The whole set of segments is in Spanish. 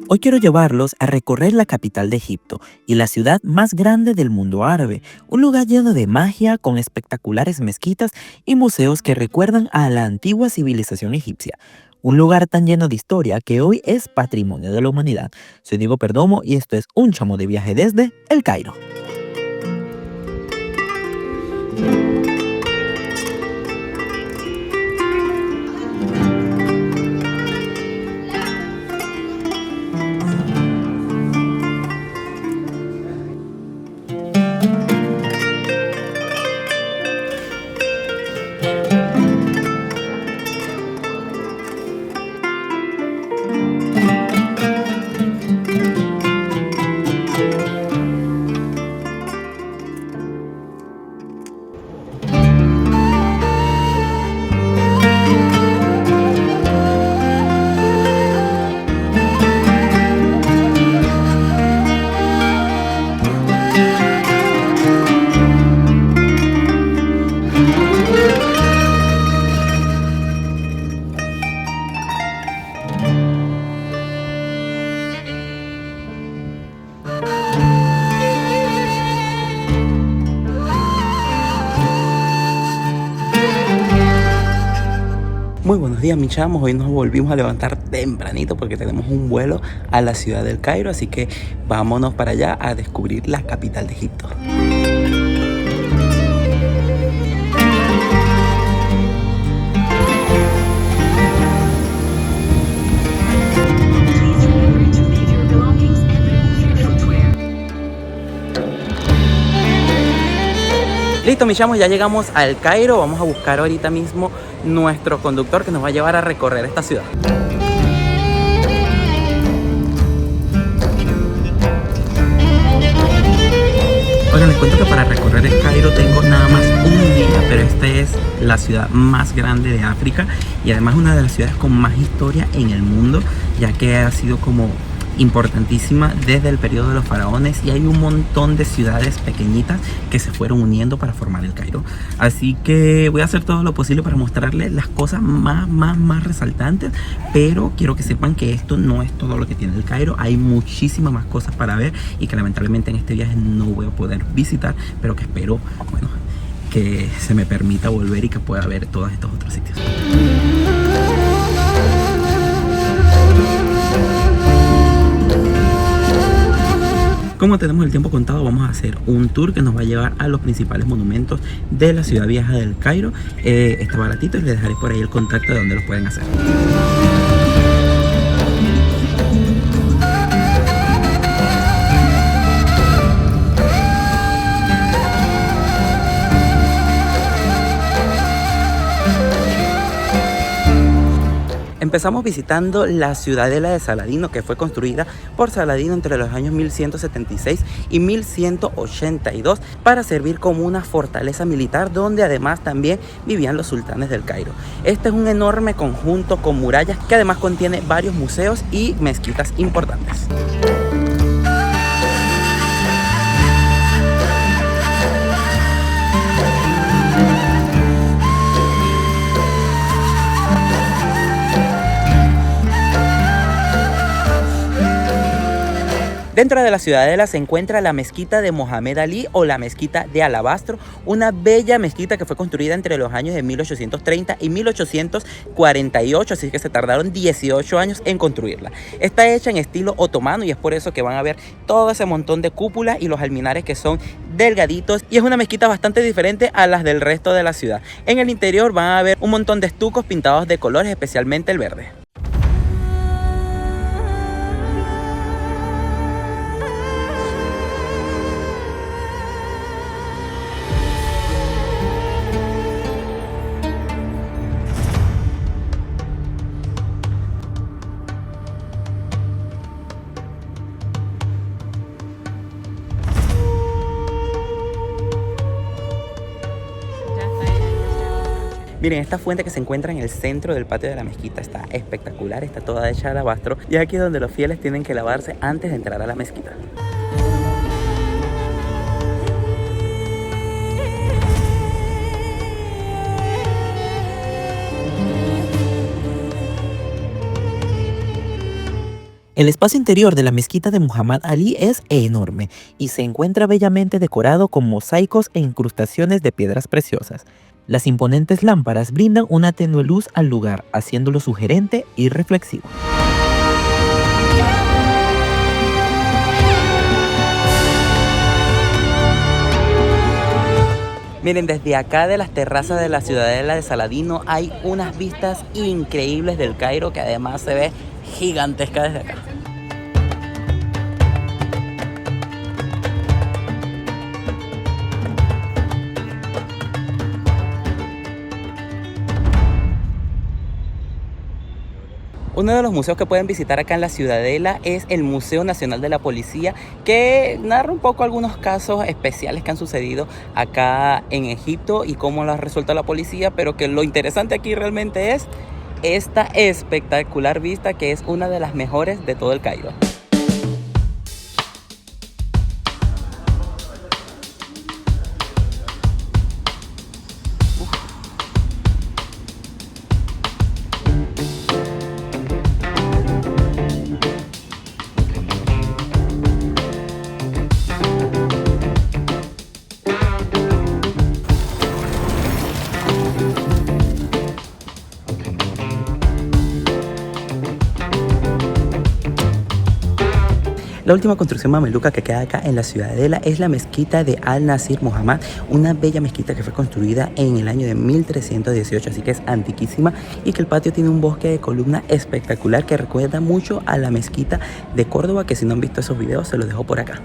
Hoy quiero llevarlos a recorrer la capital de Egipto y la ciudad más grande del mundo árabe, un lugar lleno de magia con espectaculares mezquitas y museos que recuerdan a la antigua civilización egipcia. Un lugar tan lleno de historia que hoy es patrimonio de la humanidad. Soy Diego Perdomo y esto es Un Chamo de Viaje desde El Cairo. Muy buenos días, mis chamos. Hoy nos volvimos a levantar tempranito porque tenemos un vuelo a la ciudad del Cairo, así que vámonos para allá a descubrir la capital de Egipto. Listo, mis chamos, ya llegamos al Cairo. Vamos a buscar ahorita mismo nuestro conductor que nos va a llevar a recorrer esta ciudad. Oigan, les cuento que para recorrer el Cairo tengo nada más un día, pero esta es la ciudad más grande de África y además una de las ciudades con más historia en el mundo, ya que ha sido como importantísima desde el periodo de los faraones y hay un montón de ciudades pequeñitas que se fueron uniendo para formar el Cairo. Así que voy a hacer todo lo posible para mostrarles las cosas más resaltantes, pero quiero que sepan que esto no es todo lo que tiene el Cairo. Hay muchísimas más cosas para ver y que lamentablemente en este viaje no voy a poder visitar, pero que espero, bueno, que se me permita volver y que pueda ver todos estos otros sitios. Como tenemos el tiempo contado, vamos a hacer un tour que nos va a llevar a los principales monumentos de la ciudad vieja del Cairo. Está baratito y les dejaré por ahí el contacto de donde los pueden hacer. Empezamos visitando la ciudadela de Saladino, que fue construida por Saladino entre los años 1176 y 1182 para servir como una fortaleza militar donde además también vivían los sultanes del Cairo. Este es un enorme conjunto con murallas que además contiene varios museos y mezquitas importantes. Dentro de la ciudadela se encuentra la mezquita de Mohamed Ali o la mezquita de Alabastro, una bella mezquita que fue construida entre los años de 1830 y 1848, así que se tardaron 18 años en construirla. Está hecha en estilo otomano y es por eso que van a ver todo ese montón de cúpulas y los alminares que son delgaditos, y es una mezquita bastante diferente a las del resto de la ciudad. En el interior van a ver un montón de estucos pintados de colores, especialmente el verde. Miren, esta fuente que se encuentra en el centro del patio de la mezquita está espectacular, está toda hecha de alabastro y es aquí donde los fieles tienen que lavarse antes de entrar a la mezquita. El espacio interior de la mezquita de Muhammad Ali es enorme y se encuentra bellamente decorado con mosaicos e incrustaciones de piedras preciosas. Las imponentes lámparas brindan una tenue luz al lugar, haciéndolo sugerente y reflexivo. Miren, desde acá de las terrazas de la Ciudadela de Saladino hay unas vistas increíbles del Cairo que además se ve gigantesca desde acá. Uno de los museos que pueden visitar acá en la Ciudadela es el Museo Nacional de la Policía, que narra un poco algunos casos especiales que han sucedido acá en Egipto y cómo lo ha resuelto la policía, pero que lo interesante aquí realmente es esta espectacular vista que es una de las mejores de todo el Cairo. La última construcción mameluca que queda acá en la Ciudadela es la mezquita de Al-Nasir Muhammad, una bella mezquita que fue construida en el año de 1318, así que es antiquísima, y que el patio tiene un bosque de columna espectacular que recuerda mucho a la mezquita de Córdoba, que si no han visto esos videos se los dejo por acá.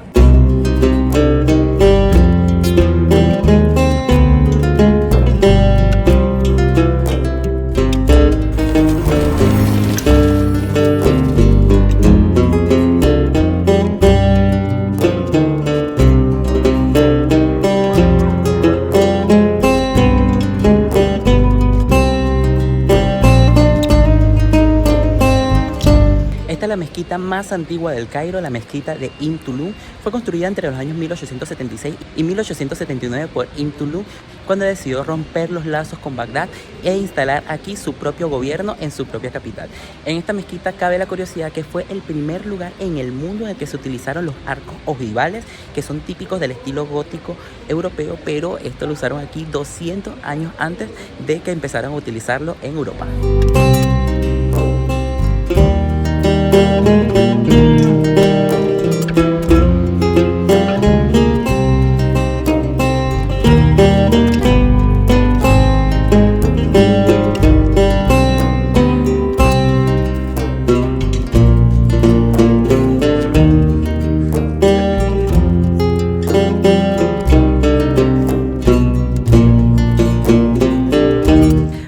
Esta es la mezquita más antigua del Cairo, la mezquita de Ibn Tulun. Fue construida entre los años 1876 y 1879 por Ibn Tulun, cuando decidió romper los lazos con Bagdad e instalar aquí su propio gobierno en su propia capital. En esta mezquita cabe la curiosidad que fue el primer lugar en el mundo en el que se utilizaron los arcos ojivales, que son típicos del estilo gótico europeo, pero esto lo usaron aquí 200 años antes de que empezaran a utilizarlo en Europa.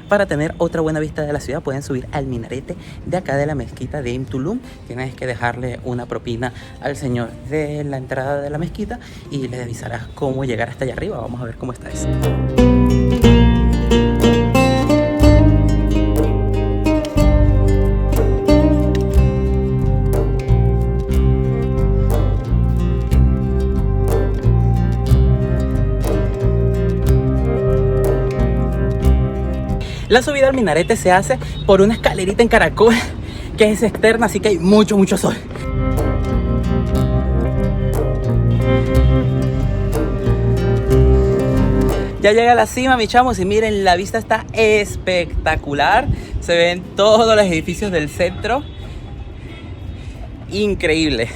Para tener otra buena vista de la ciudad pueden subir al minarete de acá de la mezquita de Ibn Tulun. Tienes que dejarle una propina al señor de la entrada de la mezquita y le avisarás cómo llegar hasta allá arriba. Vamos a ver cómo está eso. La subida al minarete se hace por una escalerita en caracol que es externa, así que hay mucho sol. Ya llega a la cima, mis chamos, y miren, la vista está espectacular. Se ven todos los edificios del centro. Increíble.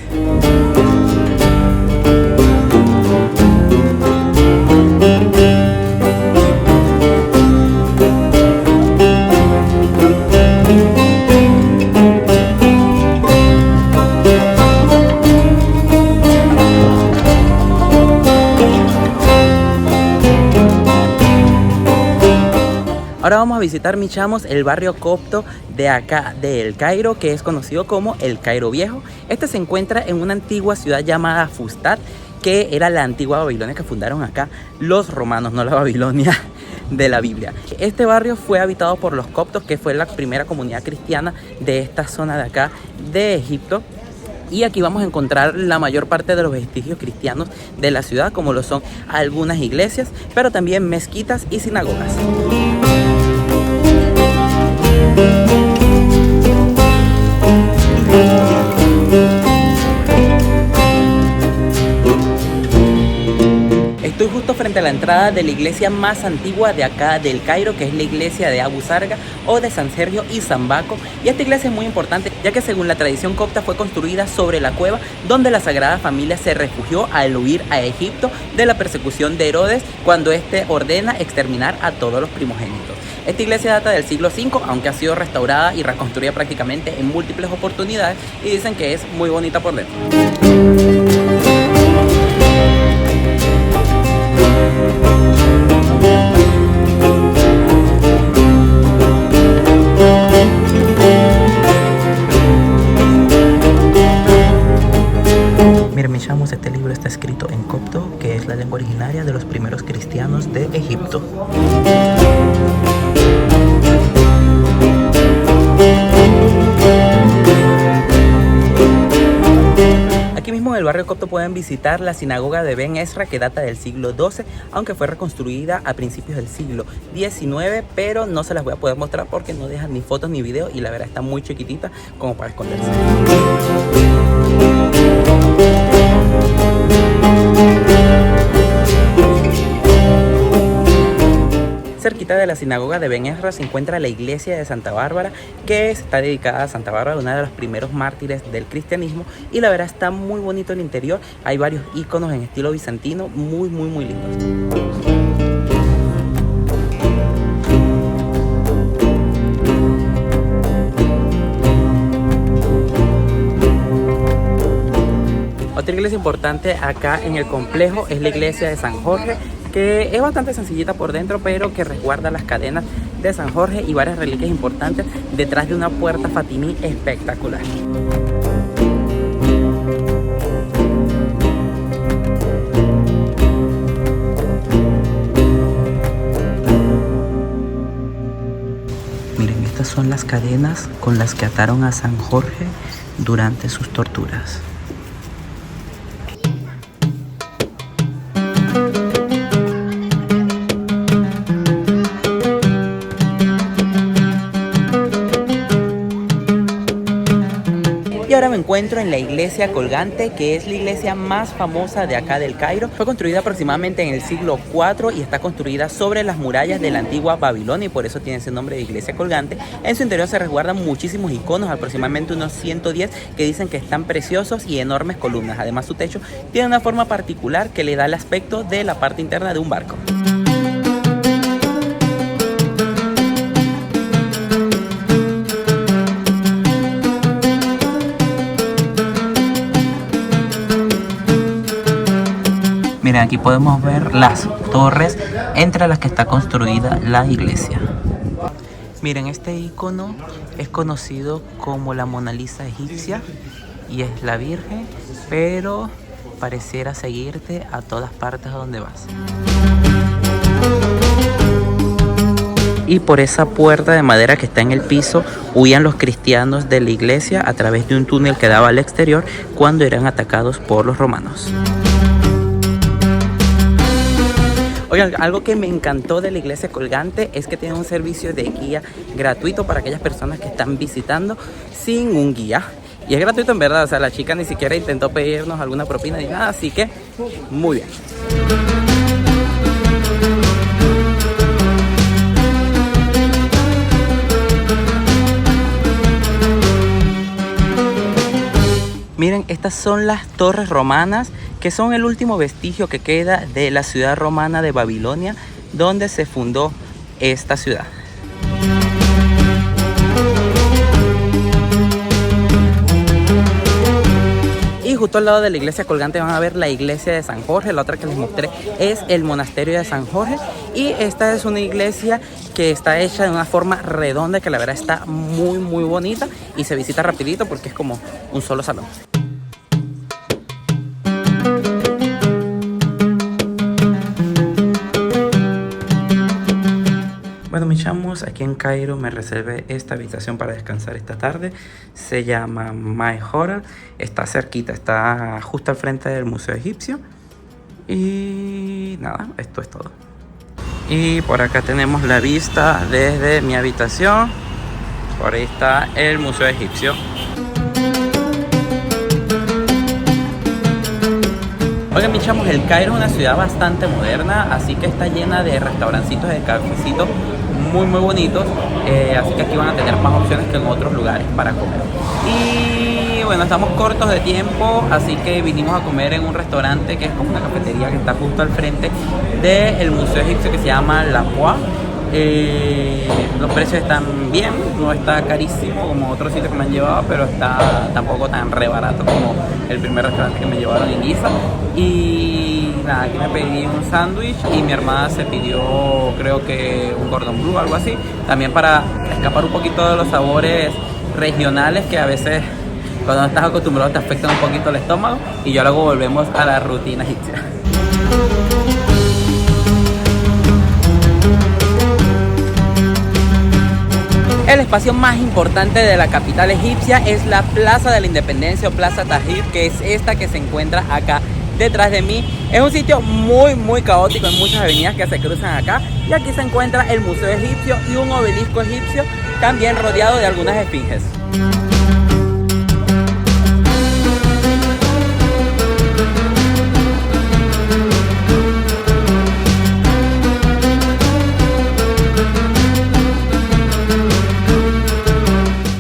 Ahora vamos a visitar, mis chamos, el barrio copto de acá del Cairo, que es conocido como el Cairo Viejo. Este se encuentra en una antigua ciudad llamada Fustat, que era la antigua Babilonia que fundaron acá los romanos, no la Babilonia de la Biblia. Este barrio fue habitado por los coptos, que fue la primera comunidad cristiana de esta zona de acá de Egipto. Y aquí vamos a encontrar la mayor parte de los vestigios cristianos de la ciudad, como lo son algunas iglesias, pero también mezquitas y sinagogas. Estoy justo frente a la entrada de la iglesia más antigua de acá del Cairo, que es la iglesia de Abu Sarga o de San Sergio y San Baco. Y esta iglesia es muy importante, ya que según la tradición copta fue construida sobre la cueva donde la Sagrada Familia se refugió al huir a Egipto de la persecución de Herodes, cuando éste ordena exterminar a todos los primogénitos. Esta iglesia data del siglo V, aunque ha sido restaurada y reconstruida prácticamente en múltiples oportunidades, y dicen que es muy bonita por dentro. Miren, mis chamos, este libro está escrito en copto, que es la lengua originaria de los primeros cristianos de Egipto. Aquí mismo en el barrio copto pueden visitar la sinagoga de Ben Ezra, que data del siglo XII, aunque fue reconstruida a principios del siglo XIX, pero no se las voy a poder mostrar porque no dejan ni fotos ni videos y la verdad está muy chiquitita como para esconderse. Cerquita de la sinagoga de Ben Ezra se encuentra la iglesia de Santa Bárbara, que está dedicada a Santa Bárbara, una de los primeros mártires del cristianismo, y la verdad está muy bonito el interior. Hay varios iconos en estilo bizantino muy lindos. Otra iglesia importante acá en el complejo es la iglesia de San Jorge, que es bastante sencillita por dentro, pero que resguarda las cadenas de San Jorge y varias reliquias importantes detrás de una puerta fatimí espectacular. Miren, estas son las cadenas con las que ataron a San Jorge durante sus torturas. Y ahora me encuentro en la iglesia colgante, que es la iglesia más famosa de acá del Cairo. Fue construida aproximadamente en el siglo IV y está construida sobre las murallas de la antigua Babilonia, y por eso tiene ese nombre de iglesia colgante. En su interior se resguardan muchísimos iconos, aproximadamente unos 110, que dicen que están preciosos, y enormes columnas. Además, su techo tiene una forma particular que le da el aspecto de la parte interna de un barco. Miren, aquí podemos ver las torres entre las que está construida la iglesia. Miren, este icono es conocido como la Mona Lisa egipcia y es la Virgen, pero pareciera seguirte a todas partes a donde vas. Y por esa puerta de madera que está en el piso huían los cristianos de la iglesia a través de un túnel que daba al exterior cuando eran atacados por los romanos. Oigan, algo que me encantó de la iglesia colgante es que tiene un servicio de guía gratuito para aquellas personas que están visitando sin un guía. Y es gratuito en verdad, o sea, la chica ni siquiera intentó pedirnos alguna propina ni nada, así que muy bien. Miren, estas son las torres romanas, que son el último vestigio que queda de la ciudad romana de Babilonia, donde se fundó esta ciudad. Y justo al lado de la iglesia colgante van a ver la iglesia de San Jorge. La otra que les mostré es el monasterio de San Jorge. Y esta es una iglesia que está hecha de una forma redonda, que la verdad está muy bonita y se visita rapidito porque es como un solo salón. Bueno, mis chamos, aquí en Cairo me reservé esta habitación para descansar esta tarde. Se llama My Hotel. Está cerquita, está justo al frente del Museo Egipcio. Y nada, esto es todo. Y por acá tenemos la vista desde mi habitación. Por ahí está el Museo Egipcio. Oigan, mis chamos, el Cairo es una ciudad bastante moderna, así que está llena de restaurancitos, de cafecitos muy bonitos, así que aquí van a tener más opciones que en otros lugares para comer. Y bueno, estamos cortos de tiempo, así que vinimos a comer en un restaurante que es como una cafetería que está justo al frente del Museo Egipcio, que se llama La Poix. Los precios están bien, no está carísimo como otros sitios que me han llevado, pero está tampoco tan re barato como el primer restaurante que me llevaron en Giza. Y nada, aquí me pedí un sándwich y mi hermana se pidió, creo que un cordon bleu, algo así, también para escapar un poquito de los sabores regionales que a veces cuando no estás acostumbrado te afectan un poquito el estómago. Y ya luego volvemos a la rutina egipcia. El espacio más importante de la capital egipcia es la Plaza de la Independencia o Plaza Tahrir, que es esta que se encuentra acá detrás de mí. Es un sitio muy caótico, en muchas avenidas que se cruzan acá. Y aquí se encuentra el Museo Egipcio y un obelisco egipcio, también rodeado de algunas esfinges.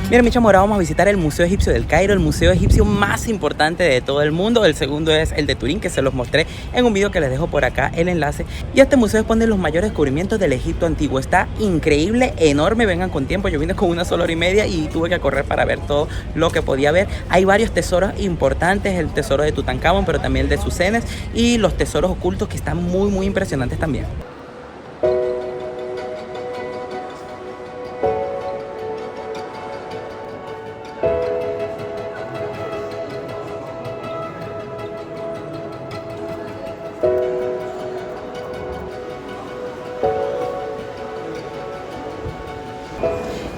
Miren, mi chamo, ahora vamos a visitar el Museo Egipcio del Cairo, el museo egipcio más importante de todo el mundo. El segundo es el de Turín, que se los mostré en un video que les dejo por acá el enlace. Y este museo expone los mayores descubrimientos del Egipto antiguo. Está increíble, enorme, vengan con tiempo. Yo vine con una sola hora y media y tuve que correr para ver todo lo que podía ver. Hay varios tesoros importantes, el tesoro de Tutankamón, pero también el de Susenes, y los tesoros ocultos que están muy impresionantes también.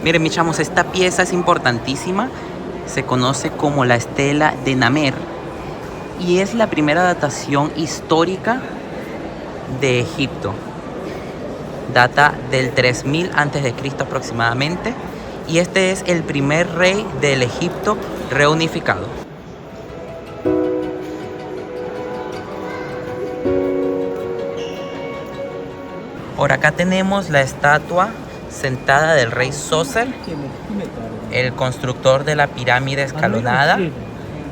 Miren, mis chamos, esta pieza es importantísima. Se conoce como la Estela de Namer y es la primera datación histórica de Egipto. Data del 3000 a.C. aproximadamente, y este es el primer rey del Egipto reunificado. Por acá tenemos la estatua sentada del rey Sócer, el constructor de la pirámide escalonada,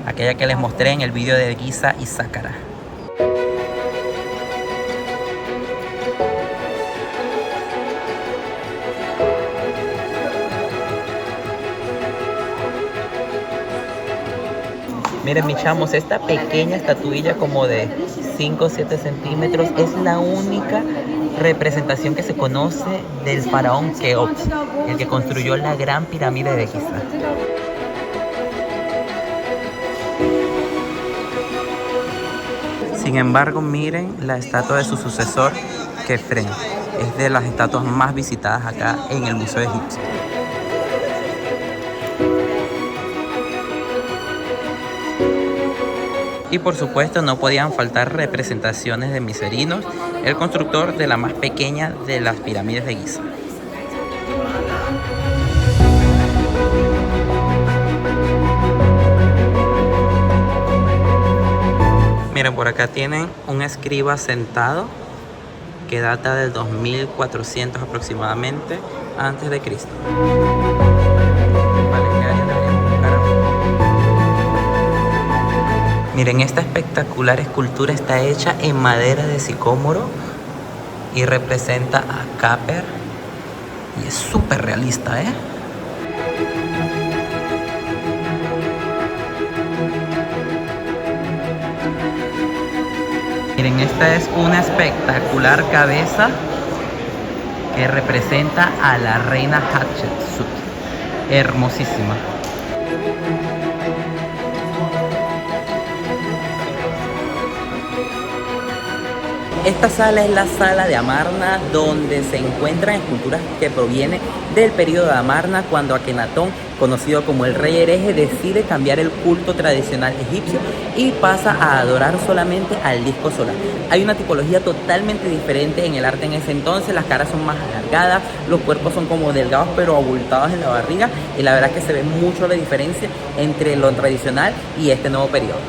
aquella que les mostré en el vídeo de Giza y Sáqara. Miren, mis chamos, esta pequeña estatuilla como de 5 o 7 centímetros es la única representación que se conoce del faraón Keops, el que construyó la gran pirámide de Giza. Sin embargo, miren la estatua de su sucesor, Kefren. Es de las estatuas más visitadas acá en el Museo Egipcio. Y por supuesto no podían faltar representaciones de Miserinos, el constructor de la más pequeña de las pirámides de Giza. Miren, por acá tienen un escriba sentado que data del 2400 aproximadamente antes de Cristo. Miren, esta espectacular escultura está hecha en madera de sicómoro y representa a Khafre y es súper realista, ¿eh? Miren, esta es una espectacular cabeza que representa a la reina Hatshepsut. Hermosísima. Esta sala es la sala de Amarna, donde se encuentran esculturas que provienen del periodo de Amarna, cuando Akenatón, conocido como el rey hereje, decide cambiar el culto tradicional egipcio y pasa a adorar solamente al disco solar. Hay una tipología totalmente diferente en el arte en ese entonces. Las caras son más alargadas, los cuerpos son como delgados pero abultados en la barriga, y la verdad es que se ve mucho la diferencia entre lo tradicional y este nuevo periodo.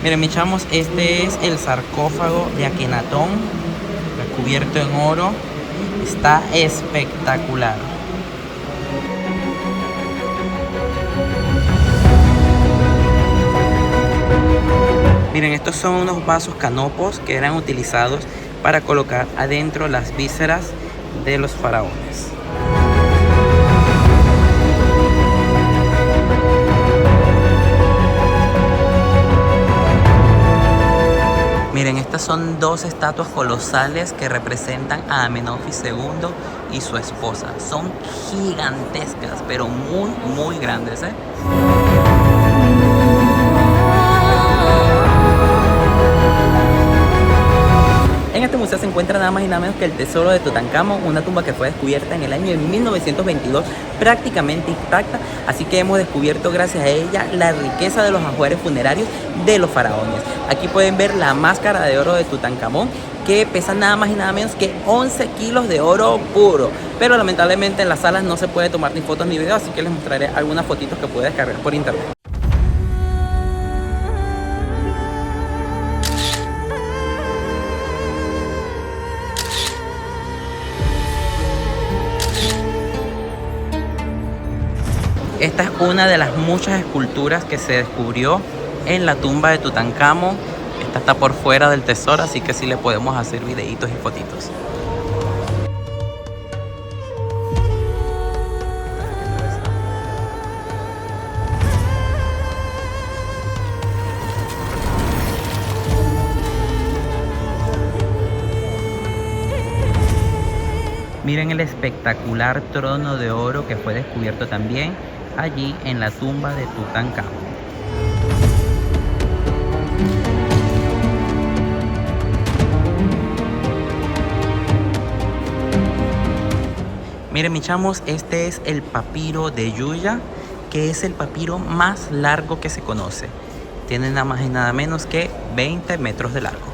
Miren, mis chamos, este es el sarcófago de Akenatón, recubierto en oro. Está espectacular. Miren, estos son unos vasos canopos que eran utilizados para colocar adentro las vísceras de los faraones. Miren, estas son dos estatuas colosales que representan a Amenofis II y su esposa. Son gigantescas, pero muy grandes, ¿eh? En este museo se encuentra nada más y nada menos que el tesoro de Tutankamón, una tumba que fue descubierta en el año de 1922, prácticamente intacta, así que hemos descubierto gracias a ella la riqueza de los ajuares funerarios de los faraones. Aquí pueden ver la máscara de oro de Tutankamón, que pesa nada más y nada menos que 11 kilos de oro puro, pero lamentablemente en las salas no se puede tomar ni fotos ni videos, así que les mostraré algunas fotitos que pude descargar por internet. Esta es una de las muchas esculturas que se descubrió en la tumba de Tutankamón. Esta está por fuera del tesoro, así que sí le podemos hacer videitos y fotitos. Miren el espectacular trono de oro que fue descubierto también allí en la tumba de Tutankamón. Miren, mis chamos, este es el papiro de Yuya, que es el papiro más largo que se conoce. Tiene nada más y nada menos que 20 metros de largo.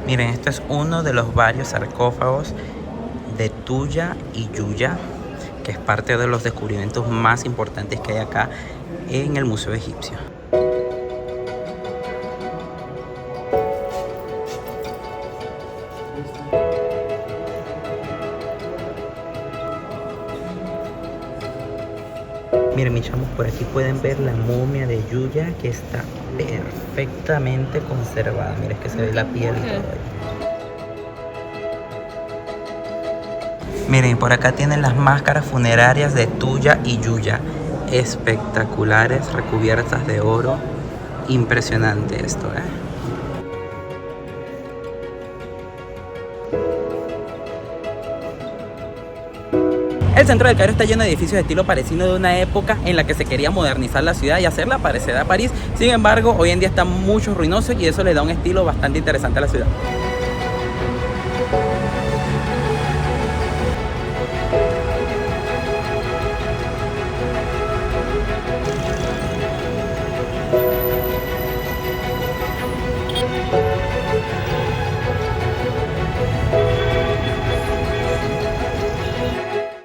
Miren, este es uno de los varios sarcófagos de Tuya y Yuya, que es parte de los descubrimientos más importantes que hay acá en el Museo Egipcio. Miren, mis chamos, por aquí pueden ver la momia de Yuya, que está perfectamente conservada. Miren, es que se ve la piel y todo ahí. Miren, por acá tienen las máscaras funerarias de Tuya y Yuya. Espectaculares, recubiertas de oro. Impresionante esto, ¿eh? El centro del Cairo está lleno de edificios de estilo parisino de una época en la que se quería modernizar la ciudad y hacerla parecer a París. Sin embargo, hoy en día están mucho ruinosos y eso le da un estilo bastante interesante a la ciudad.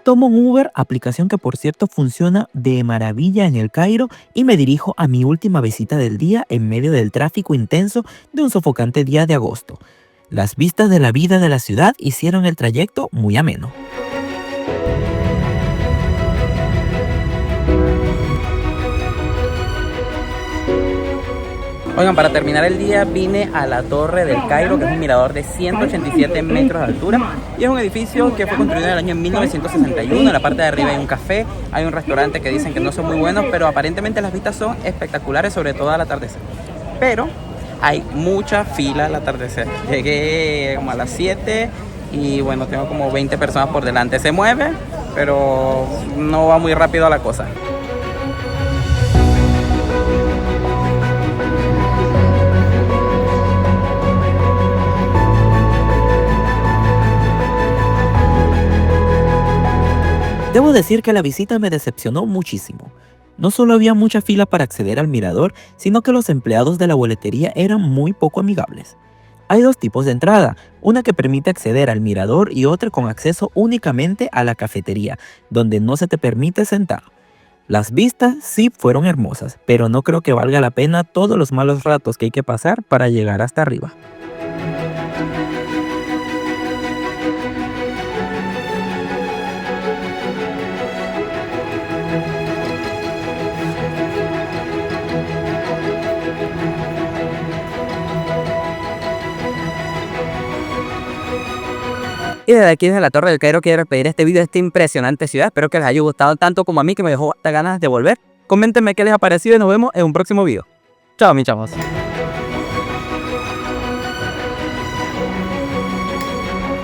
Tomo un Uber, aplicación que por cierto funciona de maravilla en el Cairo, y me dirijo a mi última visita del día en medio del tráfico intenso de un sofocante día de agosto. Las vistas de la vida de la ciudad hicieron el trayecto muy ameno. Oigan, para terminar el día vine a la Torre del Cairo, que es un mirador de 187 metros de altura y es un edificio que fue construido en el año 1961. En la parte de arriba hay un café, hay un restaurante que dicen que no son muy buenos, pero aparentemente las vistas son espectaculares, sobre todo al atardecer. Pero hay mucha fila al atardecer. Llegué como a las 7 y bueno, tengo como 20 personas por delante. Se mueve, pero no va muy rápido la cosa. Debo decir que la visita me decepcionó muchísimo. No solo había mucha fila para acceder al mirador, sino que los empleados de la boletería eran muy poco amigables. Hay dos tipos de entrada, una que permite acceder al mirador y otra con acceso únicamente a la cafetería, donde no se te permite sentar. Las vistas sí fueron hermosas, pero no creo que valga la pena todos los malos ratos que hay que pasar para llegar hasta arriba. Y desde aquí, desde la Torre del Cairo, quiero despedir este video de esta impresionante ciudad. Espero que les haya gustado tanto como a mí, que me dejó hasta ganas de volver. Coméntenme qué les ha parecido y nos vemos en un próximo video. Chao, mis chavos.